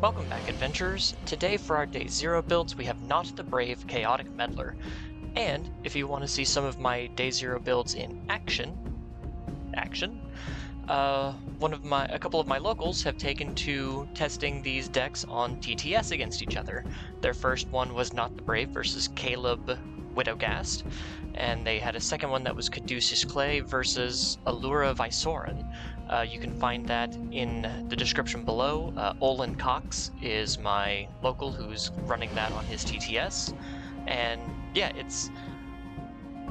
Welcome back, adventurers. Today for our Day 0 builds, we have Nott the Brave Chaotic Meddler. And if you want to see some of my Day 0 builds in action, a couple of my locals have taken to testing these decks on TTS against each other. Their first one was Nott the Brave versus Caleb Widowgast, and they had a second one that was Caduceus Clay versus Allura Visoran. You can find that in the description below. Olin Cox is my local who's running that on his TTS, and yeah, it's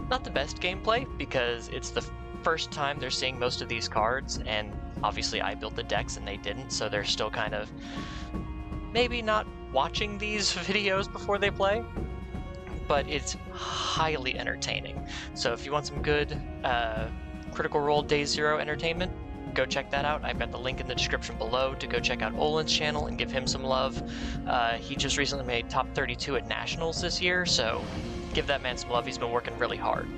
not the best gameplay because it's the first time they're seeing most of these cards, and obviously I built the decks and they didn't, so they're still kind of maybe not watching these videos before they play, but it's highly entertaining. So if you want some good Critical Role Day 0 entertainment, go check that out. I've got the link in the description below to go check out Olin's channel and give him some love. He just recently made top 32 at Nationals this year, so give that man some love. He's been working really hard.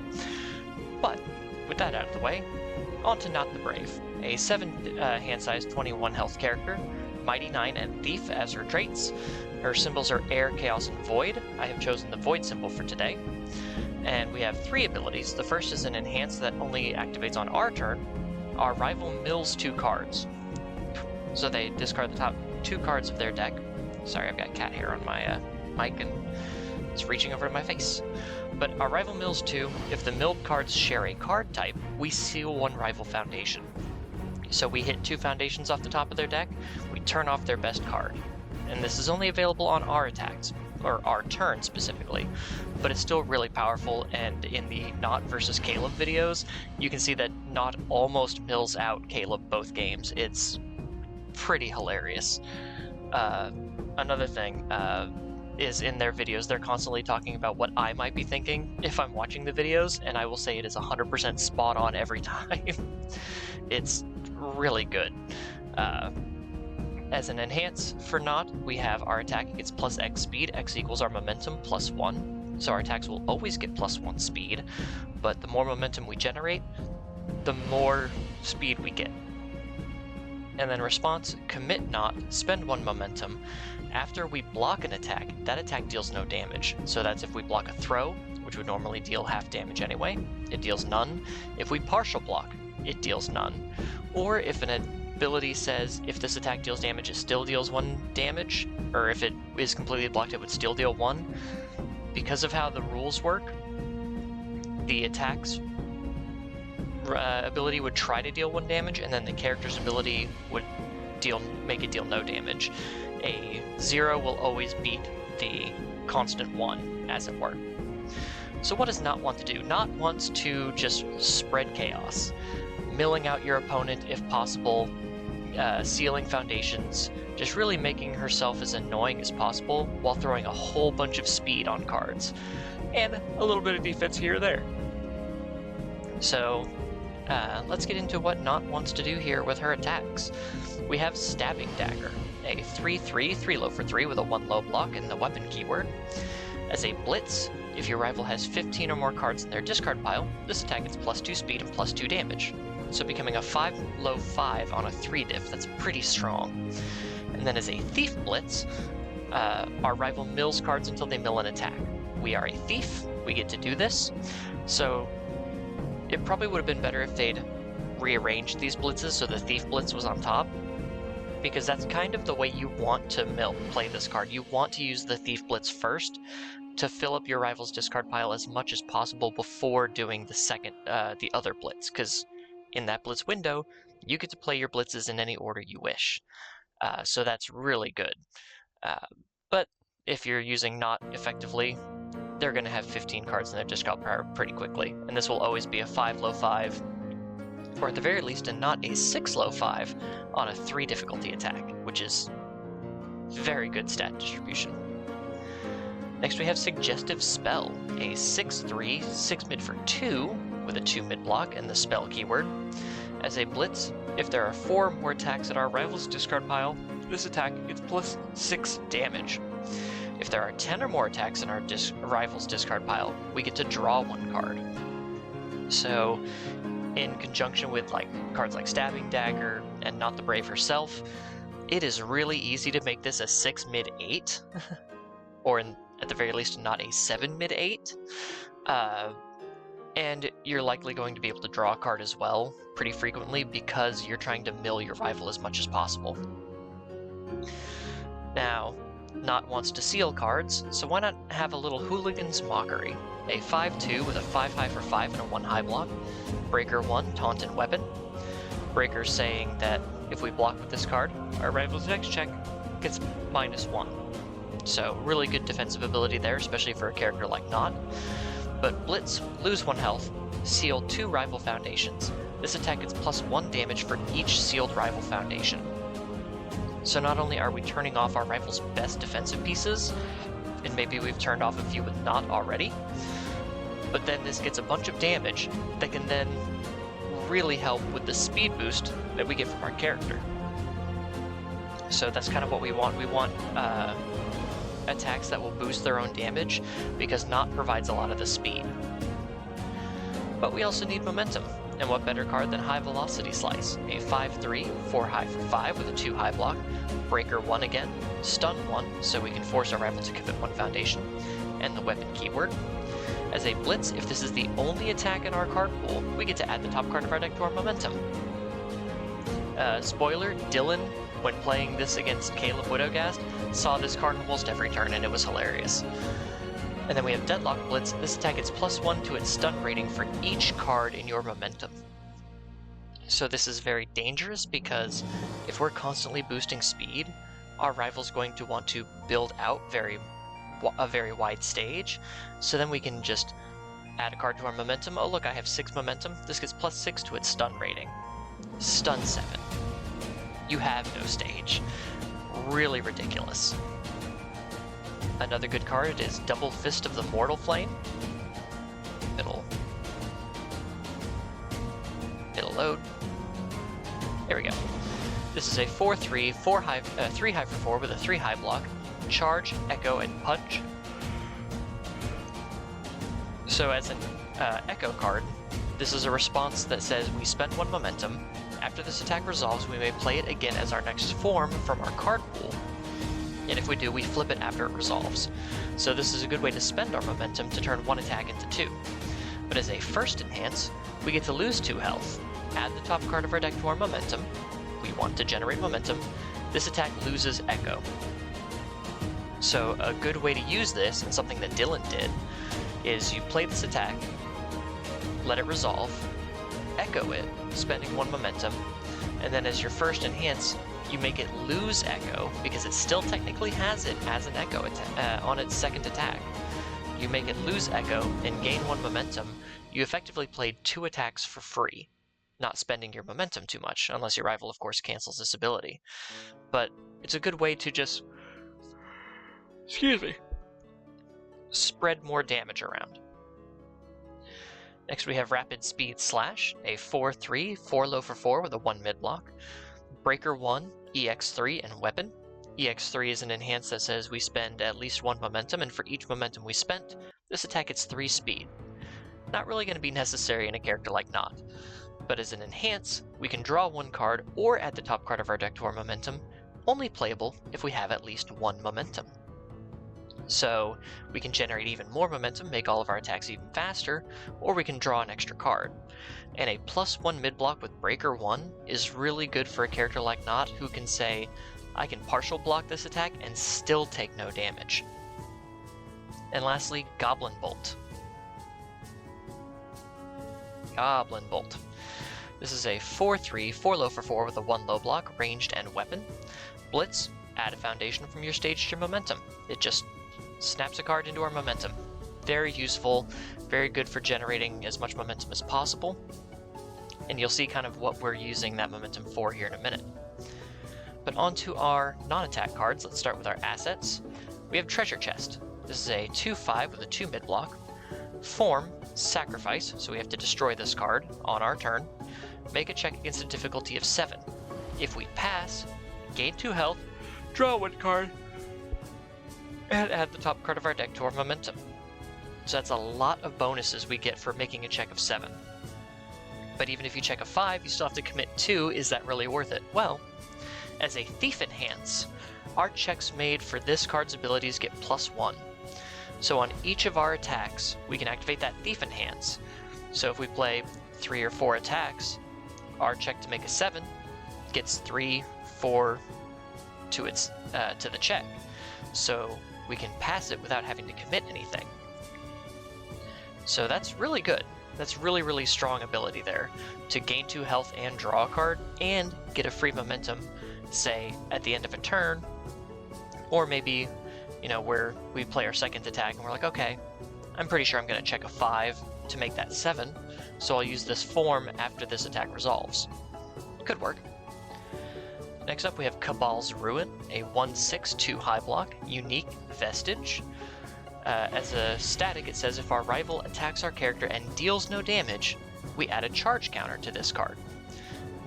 But with that out of the way, on to Nott the Brave, a 7 hand size 21 health character, Mighty 9 and Thief as her traits. Her symbols are Air, Chaos, and Void. I have chosen the Void symbol for today. And we have 3 abilities. The first is an Enhance that only activates on our turn. Our rival mills 2 cards. So they discard the top 2 cards of their deck. Sorry, I've got cat hair on my mic and it's reaching over to my face. But our rival mills 2, if the milled cards share a card type, we seal 1 rival foundation. So we hit 2 foundations off the top of their deck, we turn off their best card. And this is only available on our attacks, or our turn specifically, but it's still really powerful, and in the Nott versus Caleb videos, you can see that Nott almost mills out Caleb both games. It's pretty hilarious. Another thing is in their videos, they're constantly talking about what I might be thinking if I'm watching the videos, and I will say it is 100% spot on every time. It's really good. As an enhance for Nott, we have our attack gets plus X speed. X equals our momentum plus 1. So our attacks will always get plus 1 speed, but the more momentum we generate, the more speed we get. And then response, commit Nott, spend 1 momentum. After we block an attack, that attack deals no damage. So that's if we block a throw, which would normally deal half damage anyway, it deals none. If we partial block, it deals none. Or if an ability says if this attack deals damage, it still deals 1 damage, or if it is completely blocked, it would still deal 1. Because of how the rules work, the attack's ability would try to deal 1 damage, and then the character's ability would make it deal no damage. A 0 will always beat the constant 1, as it were. So what does Nott want to do? Nott wants to just spread chaos, milling out your opponent if possible, sealing foundations, just really making herself as annoying as possible while throwing a whole bunch of speed on cards, and a little bit of defense here or there. So let's get into what Nott wants to do here with her attacks. We have Stabbing Dagger, a 3/3, 3 low for 3 with a 1 low block and the weapon keyword. As a Blitz, if your rival has 15 or more cards in their discard pile, this attack gets plus 2 speed and plus 2 damage. So becoming a 5 low 5 on a 3 diff, that's pretty strong. And then as a Thief Blitz, our rival mills cards until they mill an attack. We are a thief, we get to do this, so it probably would have been better if they'd rearranged these blitzes so the Thief Blitz was on top, because that's kind of the way you want to play this card. You want to use the Thief Blitz first to fill up your rival's discard pile as much as possible before doing the other blitz, because in that blitz window, you get to play your blitzes in any order you wish. So that's really good. But if you're using Nott effectively, they're going to have 15 cards in their discard pile pretty quickly, and this will always be a 5 low 5, or at the very least, not a 6 low 5 on a 3 difficulty attack, which is very good stat distribution. Next we have Suggestive Spell, a 6/3, 6 mid for 2, with a 2 mid block and the spell keyword. As a Blitz, if there are 4 or more attacks at our rival's discard pile, this attack gets plus 6 damage. If there are 10 or more attacks in our rival's discard pile, we get to draw 1 card. So, in conjunction with cards like Stabbing Dagger and Nott the Brave herself, it is really easy to make this a 6 mid 8, or at the very least not a 7 mid 8. And you're likely going to be able to draw a card as well pretty frequently because you're trying to mill your rival as much as possible. Now, Nott wants to seal cards, so why not have a little Hooligan's Mockery? A 5/2 with a 5 high for 5 and a 1 high block. Breaker 1, Taunt and Weapon. Breaker saying that if we block with this card, our rival's next check gets -1. So really good defensive ability there, especially for a character like Nott. But Blitz, lose 1 health, seal 2 rival foundations. This attack gets +1 damage for each sealed rival foundation. So not only are we turning off our rival's best defensive pieces, and maybe we've turned off a few with Nott already, but then this gets a bunch of damage that can then really help with the speed boost that we get from our character. So that's kind of what we want. We want attacks that will boost their own damage, because Nott provides a lot of the speed. But we also need momentum, and what better card than High Velocity Slice? A 5/3, 4 high for 5 with a 2 high block, Breaker 1 again, Stun 1, so we can force our rival to commit 1 foundation, and the weapon keyword. As a Blitz, if this is the only attack in our card pool, we get to add the top card of our deck to our momentum. Spoiler, Dylan, when playing this against Caleb Widowgast, saw this card almost every turn, and it was hilarious. And then we have Deadlock Blitz. This attack gets +1 to its stun rating for each card in your momentum. So this is very dangerous, because if we're constantly boosting speed, our rival's going to want to build out a very wide stage, so then we can just add a card to our momentum. Oh look, I have 6 momentum. This gets +6 to its stun rating. Stun 7. You have no stage. Really ridiculous. Another good card is Double Fist of the Mortal Flame. It'll load. There we go. This is a 4/3, 3 high for 4 with a 3 high block. Charge, Echo, and Punch. So as an Echo card, this is a response that says we spend 1 momentum. After this attack resolves, we may play it again as our next form from our card pool. And if we do, we flip it after it resolves. So this is a good way to spend our momentum to turn 1 attack into 2. But as a first enhance, we get to lose 2 health. Add the top card of our deck to our momentum. We want to generate momentum. This attack loses Echo. So a good way to use this, and something that Dylan did, is you play this attack, let it resolve, Echo it, spending 1 momentum, and then as your first enhance, you make it lose Echo, because it still technically has it as an Echo on its second attack. You make it lose Echo and gain 1 momentum. You effectively played 2 attacks for free, not spending your momentum too much, unless your rival, of course, cancels this ability. But it's a good way to just, spread more damage around. Next we have Rapid Speed Slash, a 4/3, 4 low for 4 with a 1 mid block. Breaker 1, EX3, and Weapon. EX3 is an enhance that says we spend at least 1 momentum, and for each momentum we spent, this attack gets 3 speed. Not really going to be necessary in a character like Nott, but as an enhance, we can draw 1 card or add the top card of our deck to our momentum, only playable if we have at least 1 momentum. So we can generate even more momentum, make all of our attacks even faster, or we can draw an extra card. And a +1 mid block with Breaker 1 is really good for a character like Nott, who can say, I can partial block this attack and still take no damage. And lastly, Goblin Bolt. Goblin Bolt. This is a 4/3, 4 low for 4 with a 1 low block, ranged, and weapon. Blitz, add a foundation from your stage to your momentum. It just snaps a card into our momentum. Very useful, very good for generating as much momentum as possible. And you'll see kind of what we're using that momentum for here in a minute. But on to our non-attack cards. Let's start with our assets. We have Treasure Chest. This is a 2/5 with a 2 mid block. Form, Sacrifice, so we have to destroy this card on our turn. Make a check against a difficulty of 7. If we pass, gain 2 health, draw 1 card, and add the top card of our deck to our momentum. So that's a lot of bonuses we get for making a check of 7. But even if you check a 5, you still have to commit 2. Is that really worth it? Well, as a Thief Enhance, our checks made for this card's abilities get +1. So on each of our attacks, we can activate that Thief Enhance. So if we play 3 or 4 attacks, our check to make a 7 gets 3, 4 to the check. So we can pass it without having to commit anything. So that's really good. That's really strong ability there to gain 2 health and draw a card and get a free momentum, say at the end of a turn, or maybe, you know, where we play our second attack and we're like, okay, I'm pretty sure I'm going to check a 5 to make that 7, so I'll use this form after this attack resolves. Could work. Next up we have Cabal's Ruin, a 1/6 2 high block, unique vestige. As a static, it says if our rival attacks our character and deals no damage, we add a charge counter to this card.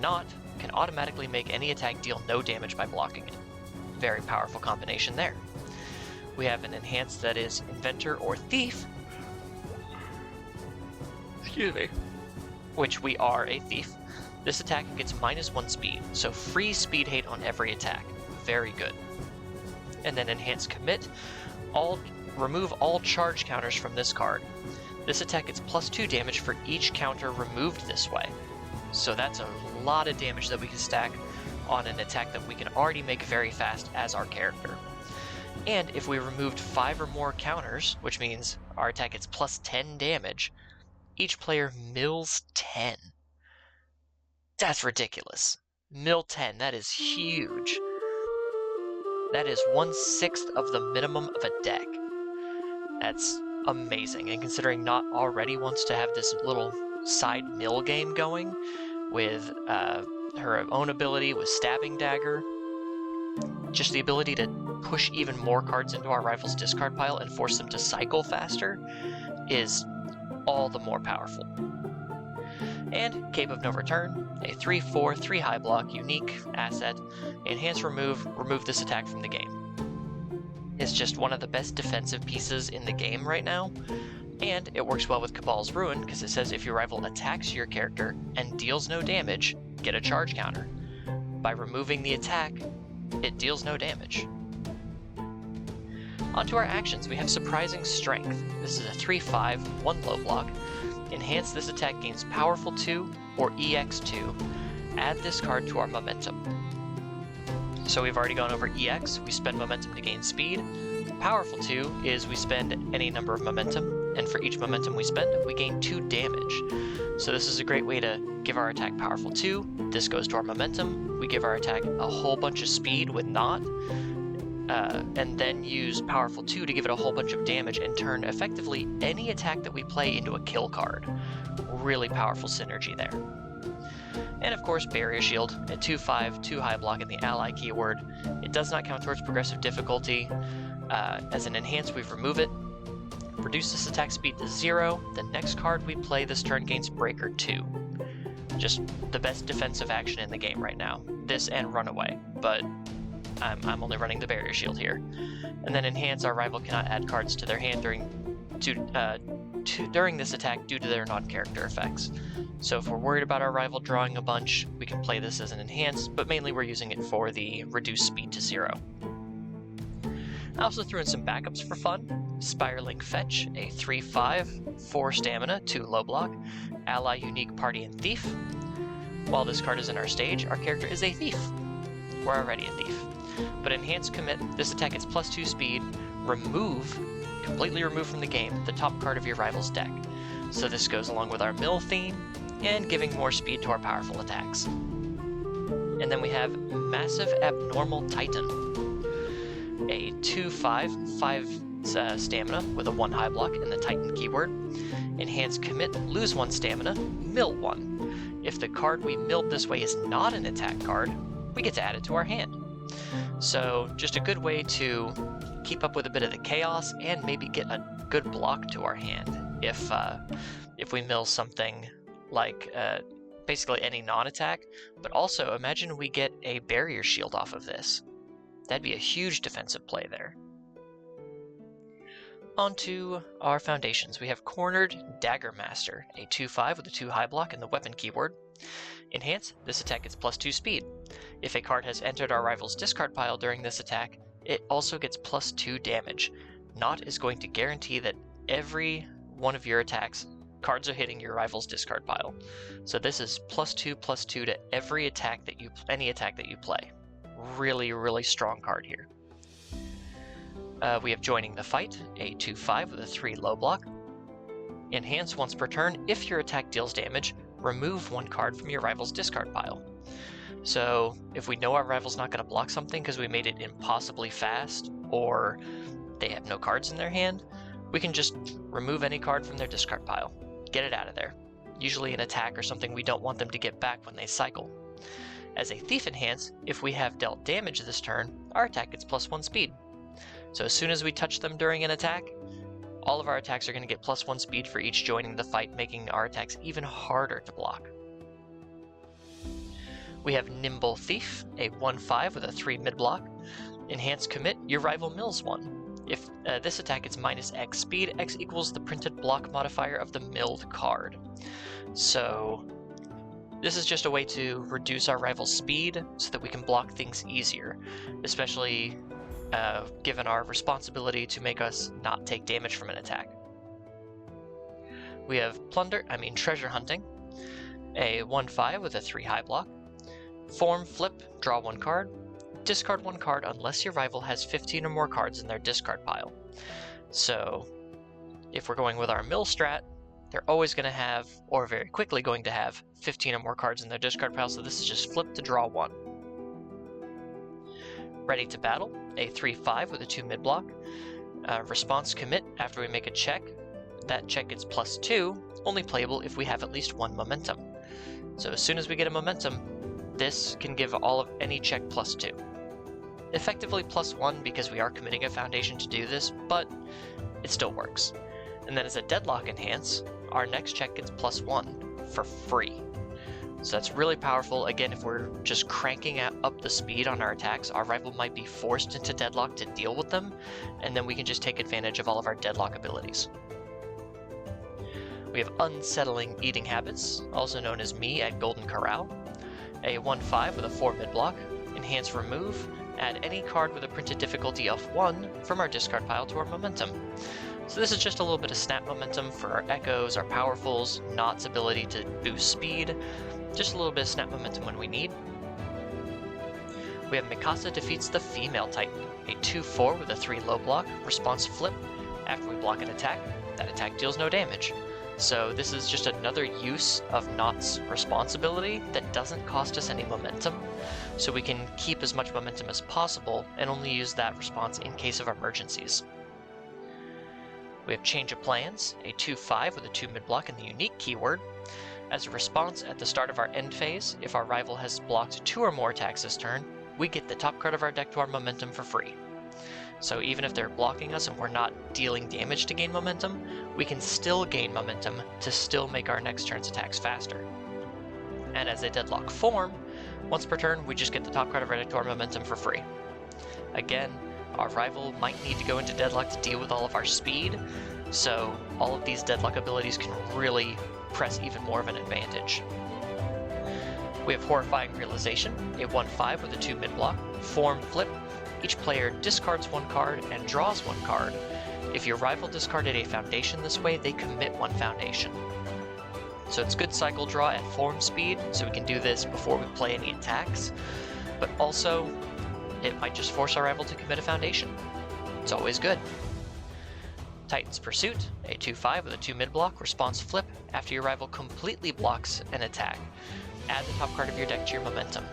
Nott can automatically make any attack deal no damage by blocking it. Very powerful combination there. We have an enhance that is Inventor or Thief. Excuse me. Which we are a Thief. This attack gets -1 speed, so free speed hate on every attack. Very good. And then Enhance Commit. Remove all charge counters from this card. This attack gets +2 damage for each counter removed this way. So that's a lot of damage that we can stack on an attack that we can already make very fast as our character. And if we removed 5 or more counters, which means our attack gets +10 damage, each player mills 10. That's ridiculous. Mill 10, that is huge. That is 1/6 of the minimum of a deck. That's amazing, and considering Nott already wants to have this little side mill game going with her own ability with Stabbing Dagger, just the ability to push even more cards into our rival's discard pile and force them to cycle faster is all the more powerful. And Cape of No Return, a 3/4 3 high block, unique asset, enhance remove this attack from the game. It's just one of the best defensive pieces in the game right now, and it works well with Cabal's Ruin because it says if your rival attacks your character and deals no damage, get a charge counter. By removing the attack, it deals no damage. Onto our actions, we have Surprising Strength. This is a 3/5, 1 low block. Enhance this attack gains Powerful 2 or EX2. Add this card to our momentum. So we've already gone over EX, we spend momentum to gain speed. Powerful 2 is we spend any number of momentum, and for each momentum we spend, we gain 2 damage. So this is a great way to give our attack Powerful 2, this goes to our momentum, we give our attack a whole bunch of speed with Nott, and then use Powerful 2 to give it a whole bunch of damage and turn effectively any attack that we play into a kill card. Really powerful synergy there. And of course, Barrier Shield, a 2/5, 2 high block in the ally keyword. It does not count towards progressive difficulty. As an enhance, we remove it. Reduce this attack speed to 0. The next card we play this turn gains Breaker 2. Just the best defensive action in the game right now. This and Runaway, but I'm only running the Barrier Shield here. And then enhance, our rival cannot add cards to their hand during this attack due to their non-character effects. So if we're worried about our rival drawing a bunch, we can play this as an enhance, but mainly we're using it for the reduced speed to 0. I also threw in some backups for fun. Spiraling Fetch, a 3/5, 4 stamina, 2 low block, ally unique party and thief. While this card is in our stage, our character is a thief. We're already a thief. But enhance commit, this attack gets +2 speed, completely remove from the game the top card of your rival's deck. So this goes along with our mill theme, and giving more speed to our powerful attacks. And then we have Massive Abnormal Titan, a 2/5, 5 stamina with a 1 high block and the Titan keyword. Enhance commit, lose 1 stamina, mill 1. If the card we milled this way is not an attack card, we get to add it to our hand. So just a good way to keep up with a bit of the chaos and maybe get a good block to our hand if we mill something like basically any non-attack, but also imagine we get a Barrier Shield off of this. That'd be a huge defensive play there. Onto our foundations. We have Cornered Dagger Master, a 2/5 with a 2 high block and the weapon keyword. Enhance, this attack gets +2 speed. If a card has entered our rival's discard pile during this attack, it also gets +2 damage. Nott is going to guarantee that every one of your attacks, cards are hitting your rival's discard pile. So this is +2/+2 to every attack that any attack that you play. Really, really strong card here. We have Joining the Fight, a 2/5 with a 3 low block. Enhance once per turn. If your attack deals damage, remove one card from your rival's discard pile. So if we know our rival's not going to block something because we made it impossibly fast, or they have no cards in their hand, we can just remove any card from their discard pile. Get it out of there. Usually an attack or something we don't want them to get back when they cycle. As a Thief Enhance, if we have dealt damage this turn, our attack gets +1 speed. So as soon as we touch them during an attack, all of our attacks are going to get +1 speed for each Joining the Fight, making our attacks even harder to block. We have Nimble Thief, a 1/5 with a 3 mid-block. Enhance Commit, your rival mills one. If this attack is -X speed, X equals the printed block modifier of the milled card. So this is just a way to reduce our rival's speed so that we can block things easier, especially given our responsibility to make us not take damage from an attack. We have Treasure Hunting, a 1/5 with a 3 high block. Form, flip, draw one card. Discard one card unless your rival has 15 or more cards in their discard pile. So if we're going with our mill strat, they're always going to have, or very quickly going to have, 15 or more cards in their discard pile, so this is just flip to draw one. Ready to Battle, a 3/5 with a 2 mid-block. Response Commit, after we make a check, that check gets +2, only playable if we have at least 1 momentum. So as soon as we get a momentum, this can give any check +2. Effectively +1 because we are committing a foundation to do this, but it still works. And then as a Deadlock Enhance, our next check gets +1 for free. So that's really powerful. Again, if we're just cranking up the speed on our attacks, our rival might be forced into deadlock to deal with them, and then we can just take advantage of all of our deadlock abilities. We have Unsettling Eating Habits, also known as Me at Golden Corral, a 1/5 with a 4 mid-block. Enhance Remove, add any card with a printed difficulty of 1 from our discard pile to our momentum. So this is just a little bit of snap momentum for our Echoes, our Powerfuls, Nott's ability to boost speed, just a little bit of snap momentum when we need. We have Mikasa Defeats the Female Titan, a 2/4 with a 3 low block. Response Flip, after we block an attack, that attack deals no damage. So this is just another use of Nott's responsibility that doesn't cost us any momentum, so we can keep as much momentum as possible and only use that response in case of emergencies. We have Change of Plans, a 2/5 with a 2 mid-block and the unique keyword. As a response at the start of our end phase, if our rival has blocked 2 or more attacks this turn, we get the top card of our deck to our momentum for free. So even if they're blocking us and we're not dealing damage to gain momentum, we can still gain momentum to still make our next turn's attacks faster. And as a Deadlock Form, once per turn, we just get the top card of our deck to our momentum for free. Again, our rival might need to go into deadlock to deal with all of our speed, so all of these deadlock abilities can really press even more of an advantage. We have Horrifying Realization, a 1/5 with a 2 mid-block. Form Flip, each player discards 1 card and draws 1 card. If your rival discarded a foundation this way, they commit 1 foundation. So it's good cycle draw at form speed, so we can do this before we play any attacks, but also it might just force our rival to commit a foundation. It's always good. Titan's Pursuit, a 2/5 with a 2 mid-block. Response Flip, after your rival completely blocks an attack, add the top card of your deck to your momentum.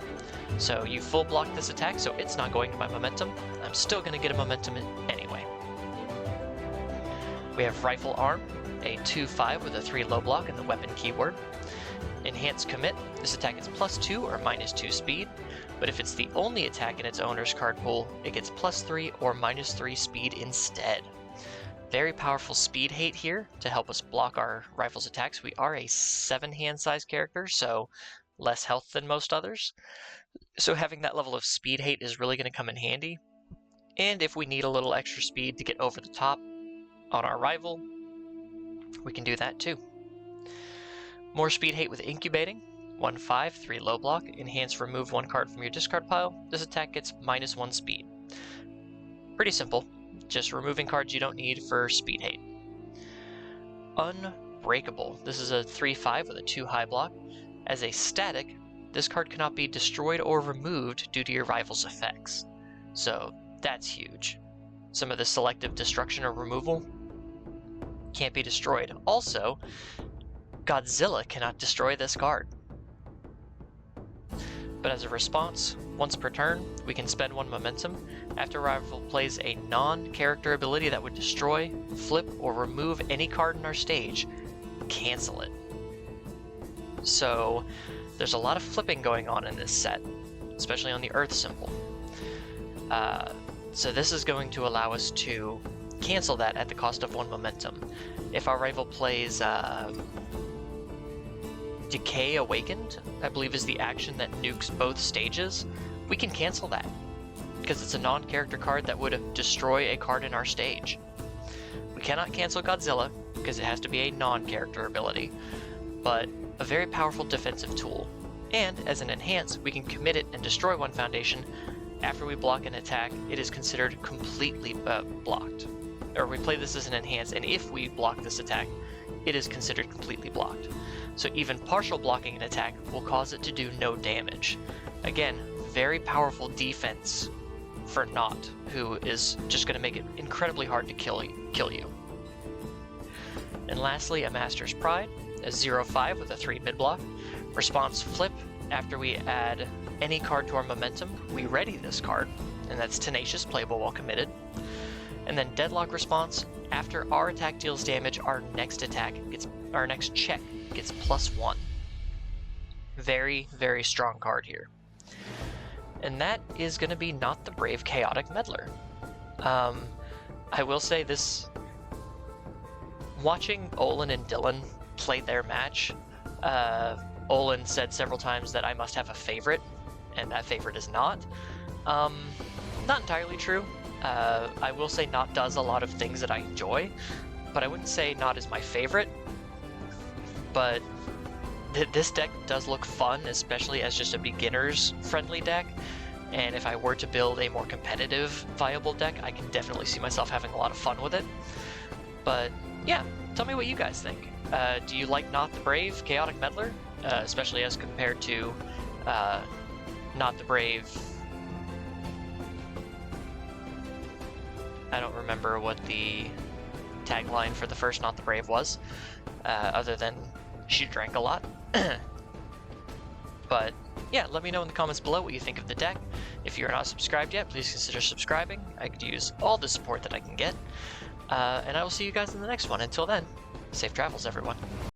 So you full block this attack, so it's not going to my momentum. I'm still going to get a momentum anyway. We have Rifle Arm, a 2/5 with a 3 low block and the weapon keyword. Enhance Commit, this attack is +2 or -2 speed, but if it's the only attack in its owner's card pool, it gets +3 or -3 speed instead. Very powerful speed hate here to help us block our rival's attacks. We are a 7-hand size character, so less health than most others. So having that level of speed hate is really going to come in handy. And if we need a little extra speed to get over the top on our rival, we can do that too. More speed hate with Incubating, 1/5, 3 low block, enhance remove 1 card from your discard pile. This attack gets -1 speed. Pretty simple, just removing cards you don't need for speed hate. Unbreakable. This is a 3/5 with a 2 high block. As a static, this card cannot be destroyed or removed due to your rival's effects. So that's huge. Some of the selective destruction or removal can't be destroyed. Also, Godzilla cannot destroy this card. But as a response, once per turn, we can spend 1 momentum. After rival plays a non-character ability that would destroy, flip, or remove any card in our stage, cancel it. So there's a lot of flipping going on in this set, especially on the Earth symbol. So this is going to allow us to cancel that at the cost of 1 momentum. If our rival plays Decay Awakened, I believe is the action that nukes both stages, we can cancel that, because it's a non-character card that would destroy a card in our stage. We cannot cancel Godzilla, because it has to be a non-character ability, but a very powerful defensive tool. And as an enhance, we can commit it and destroy 1 foundation. After we block an attack, it is considered completely blocked. Or we play this as an enhance, and if we block this attack, it is considered completely blocked. So even partial blocking an attack will cause it to do no damage. Again, very powerful defense for Nott, who is just going to make it incredibly hard to kill you. And lastly, a Master's Pride, a 0/5 with a 3 mid-block. Response flip, after we add any card to our momentum, we ready this card, and that's Tenacious, playable while committed. And then Deadlock response, after our attack deals damage, our next check gets +1. Very, very strong card here. And that is going to be Nott the Brave Chaotic Meddler. I will say this, watching Olin and Dylan play their match, Olin said several times that I must have a favorite, and that favorite is Nott. Not entirely true. I will say Nott does a lot of things that I enjoy, but I wouldn't say Nott is my favorite. But this deck does look fun, especially as just a beginner's friendly deck. And if I were to build a more competitive, viable deck, I can definitely see myself having a lot of fun with it. But yeah, tell me what you guys think. Do you like Nott the Brave Chaotic Meddler, especially as compared to Nott the Brave? I don't remember what the tagline for the first Nott the Brave was, other than she drank a lot. But yeah, let me know in the comments below what you think of the deck. If you're not subscribed yet, please consider subscribing. I could use all the support that I can get. And I will see you guys in the next one. Until then, safe travels, everyone.